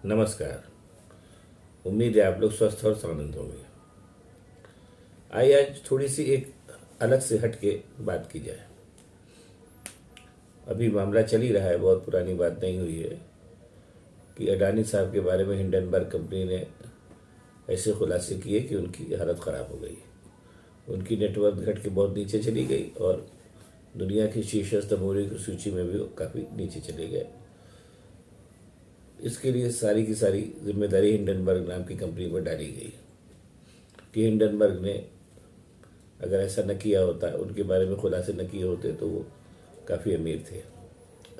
नमस्कार। उम्मीद है आप लोग स्वस्थ और स्वानंद होंगे। आइए आज थोड़ी सी एक अलग से हट के बात की जाए। अभी मामला चल ही रहा है, बहुत पुरानी बात नहीं हुई है कि अडानी साहब के बारे में हिंडनबर्ग कंपनी ने ऐसे खुलासे किए कि उनकी हालत ख़राब हो गई। उनकी नेटवर्थ घट के बहुत नीचे चली गई और दुनिया की शीर्षस्थ मूल्य की सूची में भी वो काफ़ी नीचे चले गए। इसके लिए सारी की सारी जिम्मेदारी हिंडनबर्ग नाम की कंपनी पर डाली गई कि हिंडनबर्ग ने अगर ऐसा न किया होता, उनके बारे में खुलासे न किए होते तो वो काफ़ी अमीर थे।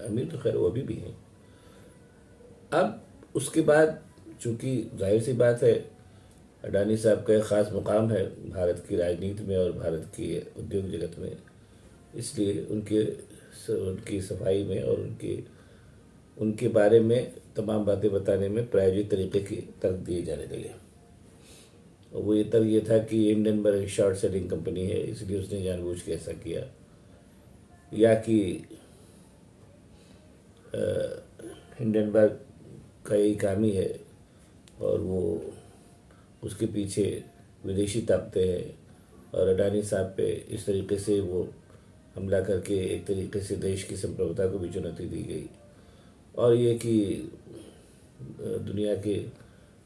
अमीर तो खैर वो अभी भी हैं। अब उसके बाद चूंकि जाहिर सी बात है अडानी साहब का एक ख़ास मुकाम है भारत की राजनीति में और भारत की उद्योग जगत में, इसलिए उनकी सफाई में और उनके बारे में तमाम बातें बताने में प्रायोजित तरीके के तर्क दिए जाने लगे। और वो ये तर्क ये था कि हिंडनबर्ग शॉर्ट सेलिंग कंपनी है, इसलिए उसने जानबूझ के ऐसा किया, या कि हिंडनबर्ग का यही काम ही है और वो उसके पीछे विदेशी ताकतें हैं और अडानी साहब पे इस तरीके से वो हमला करके एक तरीके से देश की संप्रभुता को भी चुनौती दी गई। और ये कि दुनिया के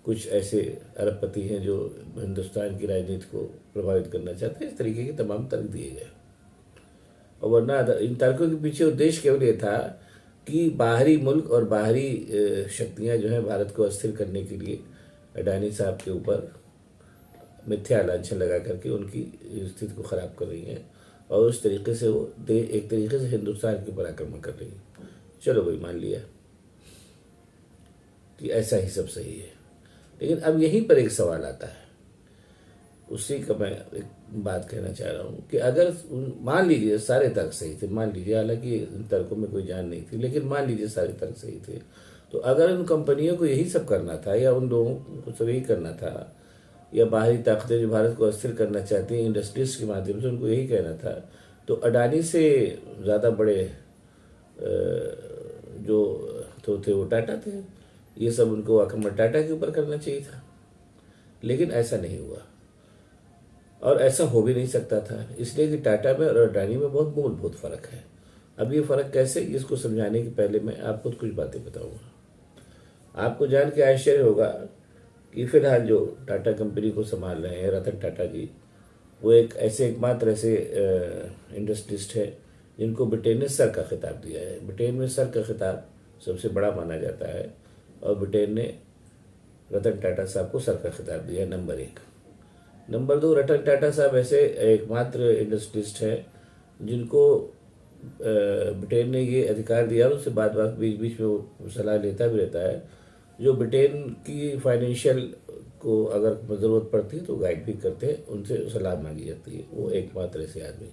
कुछ ऐसे अरबपति हैं जो हिंदुस्तान की राजनीति को प्रभावित करना चाहते हैं, इस तरीके के तमाम तर्क दिए गए। और वरना इन तर्कों के पीछे उद्देश्य केवल ये था कि बाहरी मुल्क और बाहरी शक्तियां जो हैं भारत को अस्थिर करने के लिए अडानी साहब के ऊपर मिथ्या लांछन लगा करके उनकी स्थिति को ख़राब कर रही हैं और उस तरीके से वो एक तरीके से हिंदुस्तान के ऊपर आक्रमण कर रही हैं। चलो भाई, मान लिया कि ऐसा ही सब सही है, लेकिन अब यहीं पर एक सवाल आता है। उसी का मैं एक बात कहना चाह रहा हूँ कि अगर मान लीजिए सारे तर्क सही थे, मान लीजिए, हालांकि इन तर्कों में कोई जान नहीं थी, लेकिन मान लीजिए सारे तर्क सही थे, तो अगर उन कंपनियों को यही सब करना था या उन लोगों को सब यही करना था, या बाहरी ताकतें जो भारत को अस्थिर करना चाहती हैं इंडस्ट्रीज के माध्यम से उनको यही कहना था, तो अडानी से ज़्यादा बड़े जो तो थे वो टाटा थे। ये सब उनको आक्रमण टाटा के ऊपर करना चाहिए था, लेकिन ऐसा नहीं हुआ और ऐसा हो भी नहीं सकता था, इसलिए कि टाटा में और अडानी में बहुत मूलभूत फ़र्क है। अब ये फ़र्क कैसे, इसको समझाने के पहले मैं आपको कुछ बातें बताऊंगा। आपको जान के आश्चर्य होगा कि फिलहाल जो टाटा कंपनी को संभाल रहे हैं रतन टाटा जी, वो एकमात्र ऐसे इंडस्ट्रिस्ट है जिनको ब्रिटेन ने सर का खिताब दिया है। ब्रिटेन में सर का खिताब सबसे बड़ा माना जाता है और ब्रिटेन ने रतन टाटा साहब को सर का खिताब दिया, नंबर 1। नंबर 2, रतन टाटा साहब ऐसे एकमात्र इंडस्ट्रिस्ट है जिनको ब्रिटेन ने ये अधिकार दिया, और उससे बात बीच बीच में वो सलाह लेता भी रहता है, जो ब्रिटेन की फाइनेंशियल को अगर ज़रूरत पड़ती है तो गाइड भी करते हैं, उनसे सलाह मांगी जाती है। वो एकमात्र ऐसे आदमी।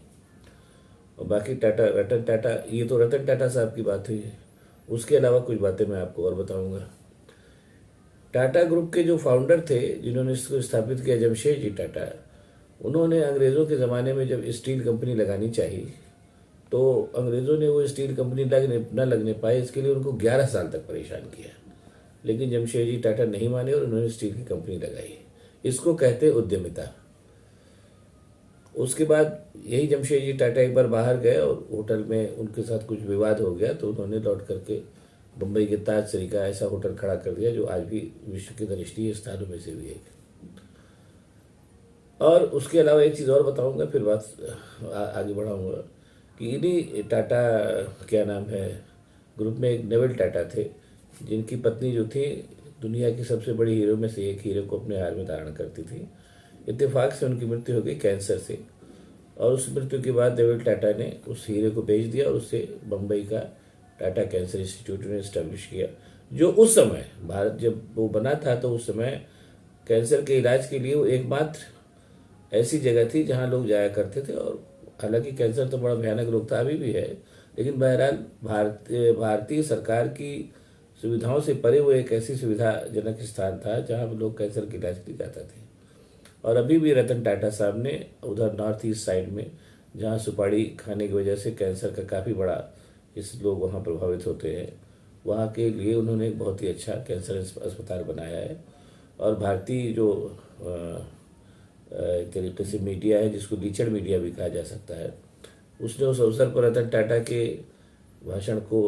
और बाकी रतन टाटा, ये तो रतन टाटा साहब की बात हुई है। उसके अलावा कुछ बातें मैं आपको और बताऊंगा। टाटा ग्रुप के जो फाउंडर थे जिन्होंने इसको स्थापित किया, जमशेदजी टाटा, उन्होंने अंग्रेज़ों के ज़माने में जब स्टील कंपनी लगानी चाहिए तो अंग्रेज़ों ने वो स्टील कंपनी न लगने पाए, इसके लिए उनको 11 साल तक परेशान किया, लेकिन जमशेदजी टाटा नहीं माने और उन्होंने स्टील की कंपनी लगाई। इसको कहते हैं उद्यमिता। उसके बाद यही जमशेदजी टाटा एक बार बाहर गए और होटल में उनके साथ कुछ विवाद हो गया, तो उन्होंने लौट करके मुंबई के ताज श्री का ऐसा होटल खड़ा कर दिया जो आज भी विश्व के दृष्टि स्थानों में से भी एक। और उसके अलावा एक चीज़ और बताऊंगा, फिर बात आगे बढ़ाऊंगा कि इन्हीं टाटा क्या नाम है ग्रुप में एक नेवल टाटा थे, जिनकी पत्नी जो थी दुनिया की सबसे बड़ी हीरो में से एक हीरो को अपने हार में धारण करती थी। इत्तेफाक से उनकी मृत्यु हो गई कैंसर से, और उस मृत्यु के बाद नेवल टाटा ने उस हीरे को बेच दिया और उससे बम्बई का टाटा कैंसर इंस्टीट्यूट ने इस्टेब्लिश किया, जो उस समय भारत जब वो बना था तो उस समय कैंसर के इलाज के लिए वो एकमात्र ऐसी जगह थी जहाँ लोग जाया करते थे। और हालांकि कैंसर तो बड़ा भयानक रोग था, अभी भी है, लेकिन बहरहाल भारतीय सरकार की सुविधाओं से परे वो एक ऐसी सुविधाजनक स्थान था जहाँ लोग कैंसर के इलाज के लिए जाते थे। और अभी भी रतन टाटा साहब ने उधर नॉर्थ ईस्ट साइड में, जहाँ सुपारी खाने की वजह से कैंसर का काफ़ी बड़ा लोग वहाँ प्रभावित होते हैं, वहाँ के लिए उन्होंने एक बहुत ही अच्छा कैंसर अस्पताल बनाया है। और भारतीय जो एक तरीके से मीडिया है, जिसको लीचड़ मीडिया भी कहा जा सकता है, उसने उस अवसर पर रतन टाटा के भाषण को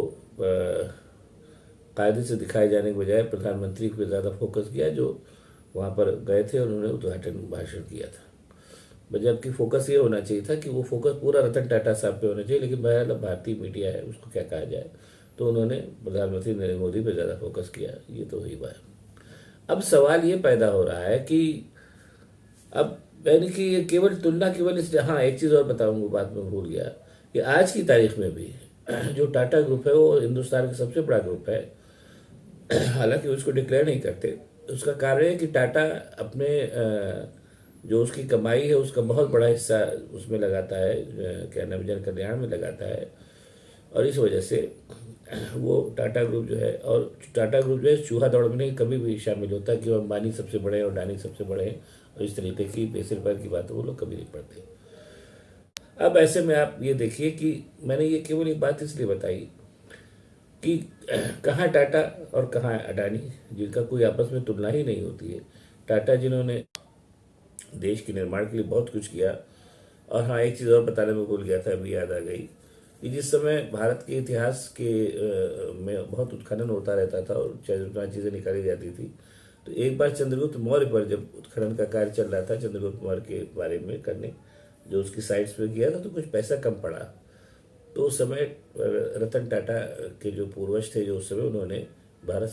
कायदे से दिखाए जाने के बजाय प्रधानमंत्री पे ज़्यादा फोकस किया, जो वहाँ पर गए थे और उन्होंने उद्घाटन भाषण किया था। जबकि फोकस ये होना चाहिए था कि वो फोकस पूरा रतन टाटा साहब पे होना चाहिए, लेकिन बहरहाल भारतीय मीडिया है, उसको क्या कहा जाए, तो उन्होंने प्रधानमंत्री नरेंद्र मोदी पे ज़्यादा फोकस किया। ये तो हुई बात। अब सवाल ये पैदा हो रहा है कि अब यानी कि ये केवल तुलना केवल इस, हाँ एक चीज़ और बताऊंगा, बात में भूल गया कि आज की तारीख में भी जो टाटा ग्रुप है वो हिंदुस्तान का सबसे बड़ा ग्रुप है। हालांकि उसको डिक्लेयर नहीं करते। उसका कारण है कि टाटा अपने जो उसकी कमाई है उसका बहुत बड़ा हिस्सा उसमें लगाता है, क्या नाम, जन कल्याण में लगाता है। और इस वजह से वो टाटा ग्रुप जो है, और टाटा ग्रुप जो है चूहा दौड़ में नहीं कभी भी शामिल होता कि वो अंबानी सबसे बड़े हैं और अडानी सबसे बड़े हैं, और इस तरीके की पैसे रुपये की बात वो लोग कभी नहीं पढ़ते। अब ऐसे में आप ये देखिए कि मैंने ये केवल एक बात इसलिए बताई कि कहाँ टाटा और कहाँ अडानी, जिनका कोई आपस में तुलना ही नहीं होती है। टाटा जिन्होंने देश के निर्माण के लिए बहुत कुछ किया। और हाँ, एक चीज़ और बताने में भूल गया था, अभी याद आ गई कि जिस समय भारत के इतिहास के में बहुत उत्खनन होता रहता था और चीज़ें निकाली जाती थी, तो एक बार चंद्रगुप्त मौर्य पर जब उत्खनन का कार्य चल रहा था, चंद्रगुप्त मौर्य के बारे में करने जो उसकी साइट्स पे किया था, तो कुछ पैसा कम पड़ा। तो उस समय रतन टाटा के जो पूर्वज थे, जो उस समय उन्होंने भारत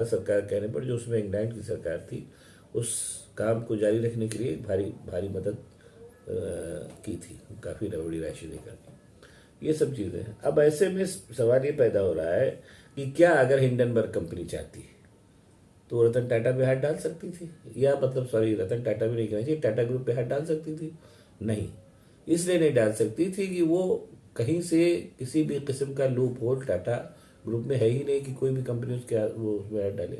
सरकार कहने पर, जो उसमें इंग्लैंड की सरकार थी, उस काम को जारी रखने के लिए भारी भारी मदद की थी, काफ़ी बड़ी राशि देकर। ये सब चीज़ें हैं। अब ऐसे में सवाल ये पैदा हो रहा है कि क्या अगर हिंडनबर्ग कंपनी चाहती तो रतन टाटा पे हाथ डाल सकती थी, या मतलब सॉरी, रतन टाटा भी नहीं कहना चाहिए, टाटा ग्रुप पे हाथ डाल सकती थी? नहीं, इसलिए नहीं डाल सकती थी कि वो कहीं से किसी भी किस्म का लूप होल टाटा ग्रुप में है ही नहीं कि कोई भी कंपनी वो उसमें हाथ डाले।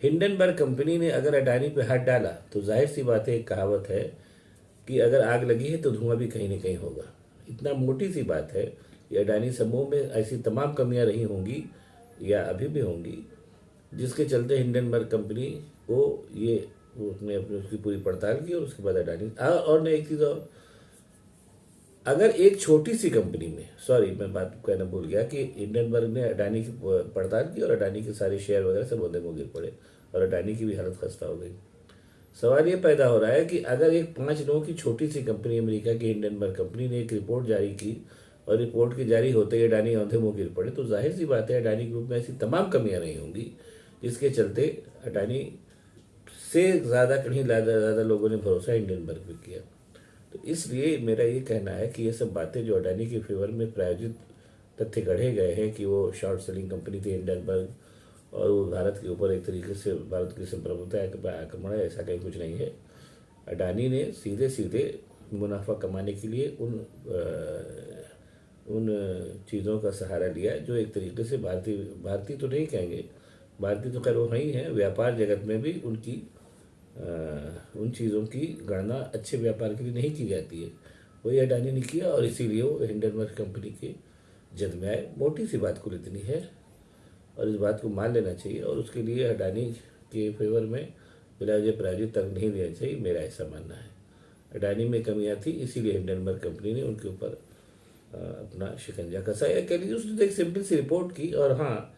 हिंडनबर्ग कंपनी ने अगर अडानी पे हाथ डाला तो जाहिर सी बात है, एक कहावत है कि अगर आग लगी है तो धुआं भी कहीं ना कहीं होगा। इतना मोटी सी बात है कि अडानी समूह में ऐसी तमाम कमियां रही होंगी या अभी भी होंगी, जिसके चलते हिंडनबर्ग कंपनी को ये उसने अपनी उसकी पूरी पड़ताल की और उसके बाद अडानी। और ने एक चीज़ और, अगर एक छोटी सी कंपनी में, सॉरी मैं बात कहना भूल गया कि हिंडनबर्ग ने अडानी की पड़ताल की और अडानी के सारे शेयर वगैरह सब औंधे मुँह गिर पड़े और अडानी की भी हालत खस्ता हो गई। सवाल ये पैदा हो रहा है कि अगर एक 5 लोगों की छोटी सी कंपनी, अमेरिका की हिंडनबर्ग कंपनी ने एक रिपोर्ट जारी की और रिपोर्ट के जारी होते ही अडानी औंधे मुँह गिर पड़े, तो जाहिर सी बात है अडानी ग्रुप में ऐसी तमाम कमियां नहीं होंगी जिसके चलते अडानी से ज़्यादा कहीं ज़्यादा लोगों ने भरोसा हिंडनबर्ग पे किया। तो इसलिए मेरा ये कहना है कि ये सब बातें जो अडानी के फेवर में प्रायोजित तथ्य गढ़े गए हैं कि वो शॉर्ट सेलिंग कंपनी थी हिंडनबर्ग, और वो भारत के ऊपर एक तरीके से भारत की संप्रभुता का आक्रमण है, ऐसा कहीं कुछ नहीं है। अडानी ने सीधे सीधे मुनाफा कमाने के लिए उन चीज़ों का सहारा लिया जो एक तरीके से भारतीय तो नहीं कहेंगे, भारतीय तो खैर वो नहीं है, व्यापार जगत में भी उनकी उन चीज़ों की गणना अच्छे व्यापार के लिए नहीं की जाती है। वही अडानी ने किया और इसीलिए वो हिंडनबर्ग कंपनी के जद में आए। मोटी सी बात कुल इतनी है और इस बात को मान लेना चाहिए, और उसके लिए अडानी के फेवर में बिला वजह प्रायोजित तर्क नहीं देना चाहिए, मेरा ऐसा मानना है। अडानी में कमियां थी, इसीलिए हिंडनबर्ग कंपनी ने उनके ऊपर अपना शिकंजा कसा, या कह लीजिए उसने एक सिंपल सी रिपोर्ट की। और हाँ,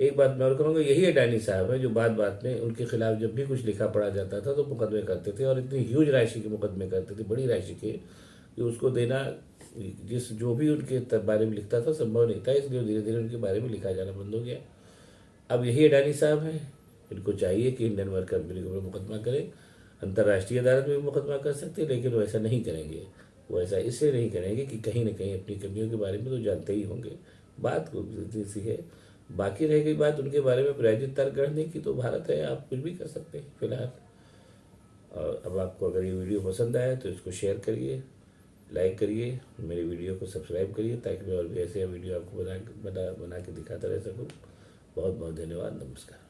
एक बात मैं और कहूँगा, यही अडानी साहब है जो बात बात में उनके खिलाफ जब भी कुछ लिखा पड़ा जाता था तो मुकदमे करते थे, और इतनी ह्यूज राशि के मुकदमे करते थे, बड़ी राशि के, कि उसको देना जो भी उनके बारे में लिखता था संभव नहीं था, इसलिए धीरे धीरे उनके बारे में लिखा जाना बंद हो गया। अब यही अडानी साहब हैं, इनको चाहिए कि हिंडनबर्ग कंपनी के ऊपर मुकदमा करें, अंतर्राष्ट्रीय अदालत में भी मुकदमा कर सकते हैं, लेकिन वो ऐसा नहीं करेंगे। वो ऐसा इसलिए नहीं करेंगे कि कहीं ना कहीं अपनी कमियों के बारे में तो जानते ही होंगे। बात को सी है। बाकी रह गई बात उनके बारे में प्रायोजित तर्क गढ़ने की, तो भारत है, आप कुछ भी कर सकते हैं फिलहाल। और अब आपको अगर ये वीडियो पसंद आया तो इसको शेयर करिए, लाइक करिए, मेरे वीडियो को सब्सक्राइब करिए, ताकि मैं और भी ऐसे वीडियो आपको बना के दिखाता रह सकूँ। बहुत बहुत धन्यवाद, नमस्कार।